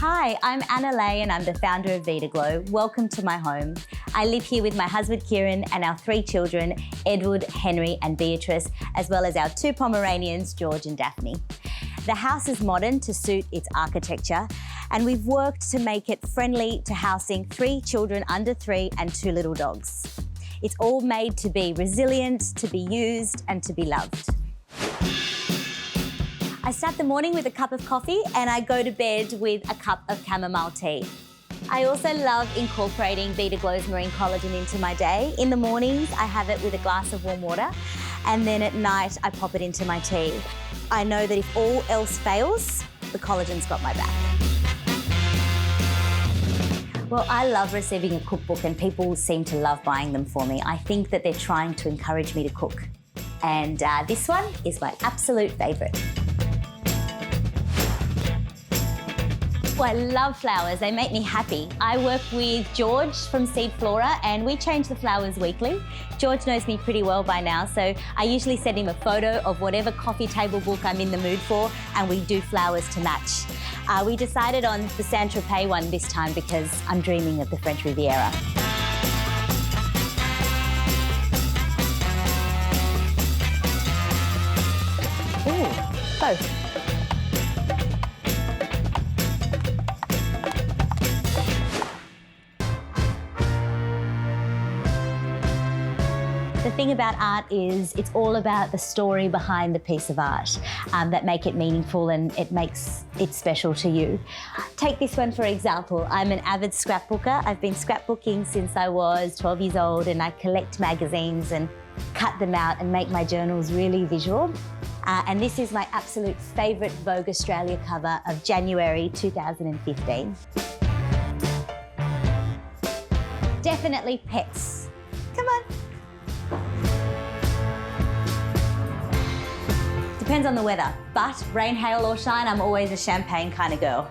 Hi, I'm Anna Leigh and I'm the founder of Vita Glow. Welcome to my home. I live here with my husband Kieran and our 3 children, Edward, Henry and Beatrice, as well as our 2 Pomeranians, George and Daphne. The house is modern to suit its architecture, and we've worked to make it friendly to housing 3 children under 3 and 2 little dogs. It's all made to be resilient, to be used and to be loved. I start the morning with a cup of coffee and I go to bed with a cup of chamomile tea. I also love incorporating Vita Glow's marine collagen into my day. In the mornings, I have it with a glass of warm water, and then at night, I pop it into my tea. I know that if all else fails, the collagen's got my back. Well, I love receiving a cookbook and people seem to love buying them for me. I think that they're trying to encourage me to cook. And this one is my absolute favourite. Well, I love flowers, they make me happy. I work with George from Seed Flora and we change the flowers weekly. George knows me pretty well by now, so I usually send him a photo of whatever coffee table book I'm in the mood for and we do flowers to match. We decided on the Saint-Tropez one this time because I'm dreaming of the French Riviera. Ooh, both. The thing about art is it's all about the story behind the piece of art that make it meaningful and it makes it special to you. Take this one for example. I'm an avid scrapbooker. I've been scrapbooking since I was 12 years old and I collect magazines and cut them out and make my journals really visual. And this is my absolute favourite Vogue Australia cover of January 2015. Definitely pets. Come on. Depends on the weather, but rain, hail or shine, I'm always a champagne kind of girl.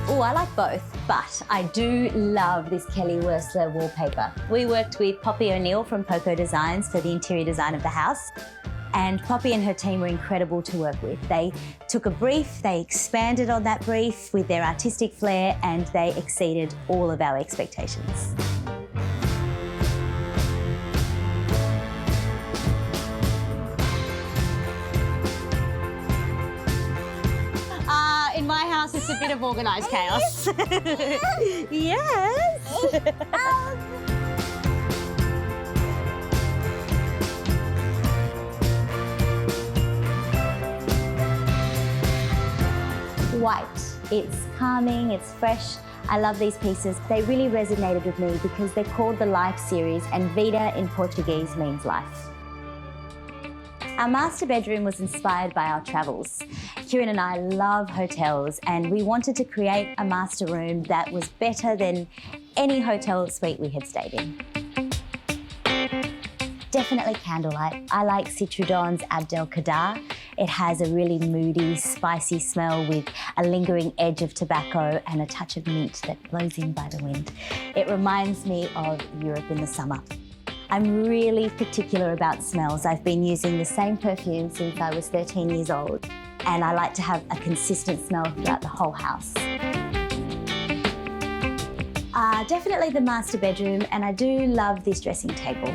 Oh, I like both, but I do love this Kelly Wearstler wallpaper. We worked with Poppy O'Neill from Poco Designs for the interior design of the house. And Poppy and her team were incredible to work with. They took a brief, they expanded on that brief with their artistic flair and they exceeded all of our expectations. In my house, it's a bit of organised chaos. Yes. White. It's calming, it's fresh. I love these pieces. They really resonated with me because they're called the Life series and Vida in Portuguese means life. Our master bedroom was inspired by our travels. Kieran and I love hotels and we wanted to create a master room that was better than any hotel suite we had stayed in. Definitely candlelight. I like Citrodon's Abdel Kadar. It has a really moody, spicy smell with a lingering edge of tobacco and a touch of mint that blows in by the wind. It reminds me of Europe in the summer. I'm really particular about smells. I've been using the same perfume since I was 13 years old, and I like to have a consistent smell throughout the whole house. Definitely the master bedroom, and I do love this dressing table.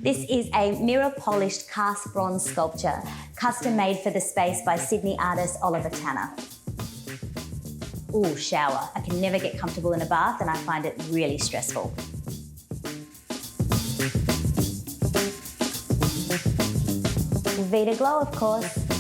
This is a mirror-polished cast bronze sculpture, custom made for the space by Sydney artist Oliver Tanner. Ooh, shower. I can never get comfortable in a bath and I find it really stressful. Vita Glow, of course.